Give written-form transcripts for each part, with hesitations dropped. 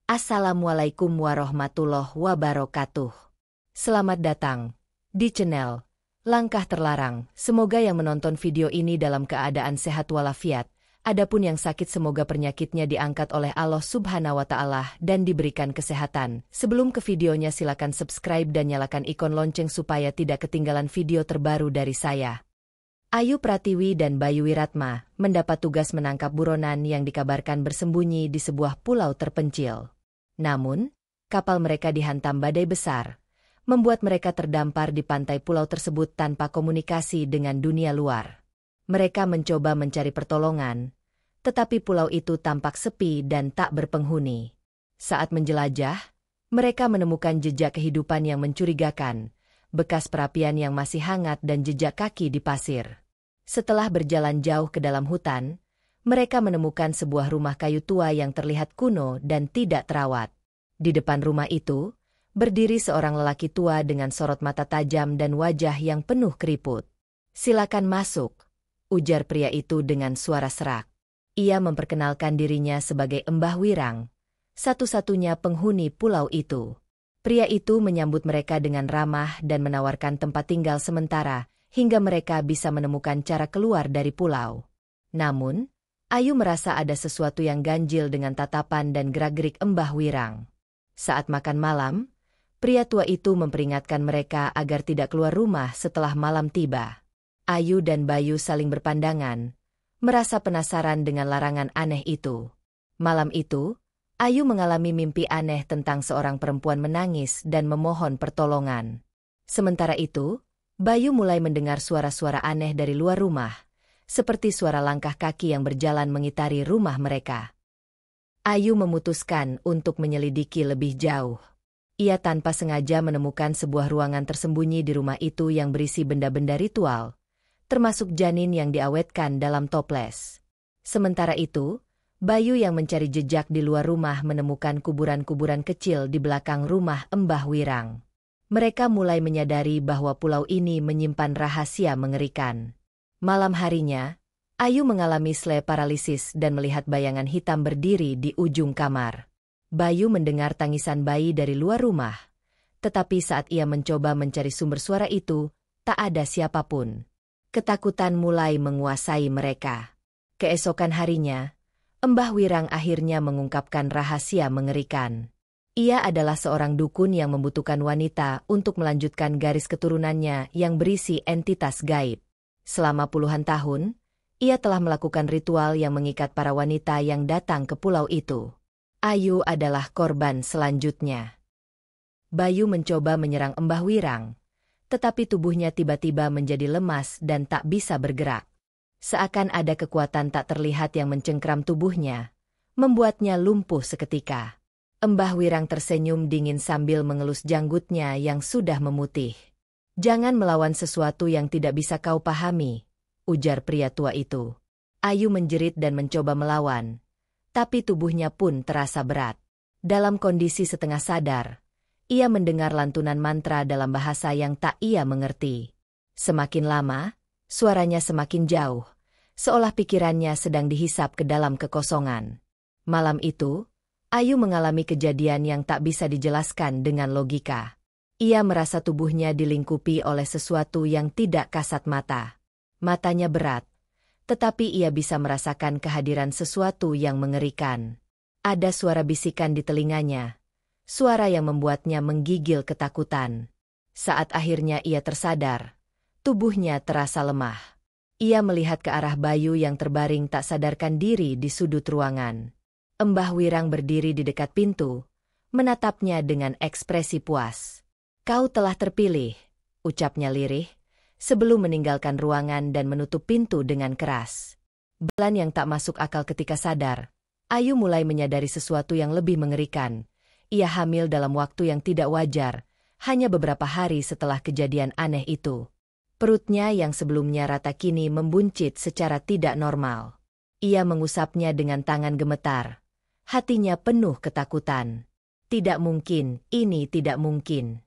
Assalamualaikum warahmatullahi wabarakatuh. Selamat datang di channel Langkah Terlarang. Semoga yang menonton video ini dalam keadaan sehat walafiat. Adapun yang sakit semoga penyakitnya diangkat oleh Allah Subhanahu wa Ta'ala dan diberikan kesehatan. Sebelum ke videonya silakan subscribe dan nyalakan ikon lonceng supaya tidak ketinggalan video terbaru dari saya. Ayu Pratiwi dan Bayu Wiratma mendapat tugas menangkap buronan yang dikabarkan bersembunyi di sebuah pulau terpencil. Namun, kapal mereka dihantam badai besar, membuat mereka terdampar di pantai pulau tersebut tanpa komunikasi dengan dunia luar. Mereka mencoba mencari pertolongan, tetapi pulau itu tampak sepi dan tak berpenghuni. Saat menjelajah, mereka menemukan jejak kehidupan yang mencurigakan, bekas perapian yang masih hangat dan jejak kaki di pasir. Setelah berjalan jauh ke dalam hutan, mereka menemukan sebuah rumah kayu tua yang terlihat kuno dan tidak terawat. Di depan rumah itu, berdiri seorang lelaki tua dengan sorot mata tajam dan wajah yang penuh keriput. "Silakan masuk," ujar pria itu dengan suara serak. Ia memperkenalkan dirinya sebagai Mbah Wirang, satu-satunya penghuni pulau itu. Pria itu menyambut mereka dengan ramah dan menawarkan tempat tinggal sementara, hingga mereka bisa menemukan cara keluar dari pulau. Namun, Ayu merasa ada sesuatu yang ganjil dengan tatapan dan gerak-gerik Mbah Wirang. Saat makan malam, pria tua itu memperingatkan mereka agar tidak keluar rumah setelah malam tiba. Ayu dan Bayu saling berpandangan, merasa penasaran dengan larangan aneh itu. Malam itu, Ayu mengalami mimpi aneh tentang seorang perempuan menangis dan memohon pertolongan. Sementara itu, Bayu mulai mendengar suara-suara aneh dari luar rumah, seperti suara langkah kaki yang berjalan mengitari rumah mereka. Ayu memutuskan untuk menyelidiki lebih jauh. Ia tanpa sengaja menemukan sebuah ruangan tersembunyi di rumah itu yang berisi benda-benda ritual, termasuk janin yang diawetkan dalam toples. Sementara itu, Bayu yang mencari jejak di luar rumah menemukan kuburan-kuburan kecil di belakang rumah Mbah Wirang. Mereka mulai menyadari bahwa pulau ini menyimpan rahasia mengerikan. Malam harinya, Ayu mengalami sleep paralisis dan melihat bayangan hitam berdiri di ujung kamar. Bayu mendengar tangisan bayi dari luar rumah, tetapi saat ia mencoba mencari sumber suara itu, tak ada siapapun. Ketakutan mulai menguasai mereka. Keesokan harinya, Mbah Wirang akhirnya mengungkapkan rahasia mengerikan. Ia adalah seorang dukun yang membutuhkan wanita untuk melanjutkan garis keturunannya yang berisi entitas gaib. Selama puluhan tahun, ia telah melakukan ritual yang mengikat para wanita yang datang ke pulau itu. Ayu adalah korban selanjutnya. Bayu mencoba menyerang Mbah Wirang, tetapi tubuhnya tiba-tiba menjadi lemas dan tak bisa bergerak. Seakan ada kekuatan tak terlihat yang mencengkram tubuhnya, membuatnya lumpuh seketika. Mbah Wirang tersenyum dingin sambil mengelus janggutnya yang sudah memutih. "Jangan melawan sesuatu yang tidak bisa kau pahami," ujar pria tua itu. Ayu menjerit dan mencoba melawan, tapi tubuhnya pun terasa berat. Dalam kondisi setengah sadar, ia mendengar lantunan mantra dalam bahasa yang tak ia mengerti. Semakin lama, suaranya semakin jauh, seolah pikirannya sedang dihisap ke dalam kekosongan. Malam itu, Ayu mengalami kejadian yang tak bisa dijelaskan dengan logika. Ia merasa tubuhnya dilingkupi oleh sesuatu yang tidak kasat mata. Matanya berat, tetapi ia bisa merasakan kehadiran sesuatu yang mengerikan. Ada suara bisikan di telinganya, suara yang membuatnya menggigil ketakutan. Saat akhirnya ia tersadar, tubuhnya terasa lemah. Ia melihat ke arah Bayu yang terbaring tak sadarkan diri di sudut ruangan. Mbah Wirang berdiri di dekat pintu, menatapnya dengan ekspresi puas. "Kau telah terpilih," ucapnya lirih, sebelum meninggalkan ruangan dan menutup pintu dengan keras. Belan yang tak masuk akal ketika sadar, Ayu mulai menyadari sesuatu yang lebih mengerikan. Ia hamil dalam waktu yang tidak wajar, hanya beberapa hari setelah kejadian aneh itu. Perutnya yang sebelumnya rata kini membuncit secara tidak normal. Ia mengusapnya dengan tangan gemetar. Hatinya penuh ketakutan. Tidak mungkin, ini tidak mungkin.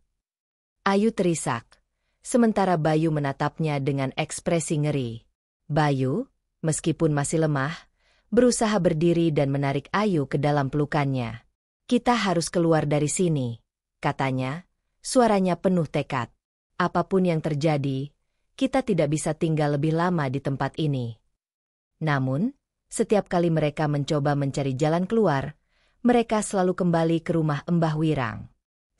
Ayu terisak. Sementara Bayu menatapnya dengan ekspresi ngeri. Bayu, meskipun masih lemah, berusaha berdiri dan menarik Ayu ke dalam pelukannya. Kita harus keluar dari sini, katanya, suaranya penuh tekad. Apapun yang terjadi, kita tidak bisa tinggal lebih lama di tempat ini. Namun, setiap kali mereka mencoba mencari jalan keluar, mereka selalu kembali ke rumah Mbah Wirang.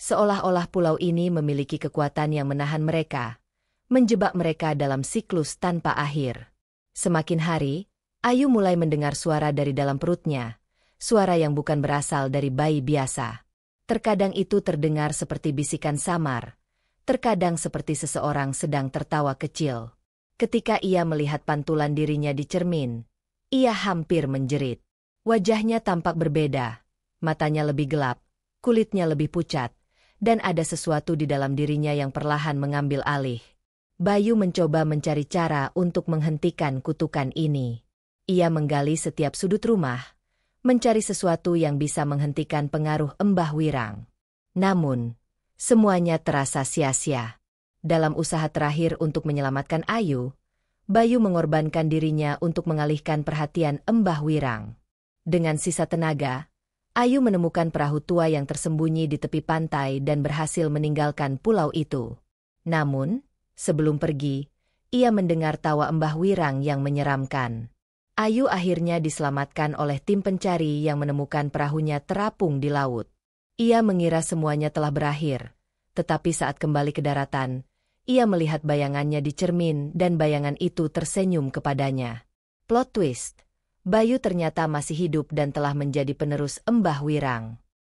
Seolah-olah pulau ini memiliki kekuatan yang menahan mereka, menjebak mereka dalam siklus tanpa akhir. Semakin hari, Ayu mulai mendengar suara dari dalam perutnya, suara yang bukan berasal dari bayi biasa. Terkadang itu terdengar seperti bisikan samar, terkadang seperti seseorang sedang tertawa kecil. Ketika ia melihat pantulan dirinya di cermin, ia hampir menjerit. Wajahnya tampak berbeda, matanya lebih gelap, kulitnya lebih pucat, dan ada sesuatu di dalam dirinya yang perlahan mengambil alih. Bayu mencoba mencari cara untuk menghentikan kutukan ini. Ia menggali setiap sudut rumah, mencari sesuatu yang bisa menghentikan pengaruh Mbah Wirang. Namun, semuanya terasa sia-sia. Dalam usaha terakhir untuk menyelamatkan Ayu, Bayu mengorbankan dirinya untuk mengalihkan perhatian Mbah Wirang. Dengan sisa tenaga, Ayu menemukan perahu tua yang tersembunyi di tepi pantai dan berhasil meninggalkan pulau itu. Namun, sebelum pergi, ia mendengar tawa Mbah Wirang yang menyeramkan. Ayu akhirnya diselamatkan oleh tim pencari yang menemukan perahunya terapung di laut. Ia mengira semuanya telah berakhir, tetapi saat kembali ke daratan, ia melihat bayangannya di cermin dan bayangan itu tersenyum kepadanya. Plot twist, Bayu ternyata masih hidup dan telah menjadi penerus Mbah Wirang.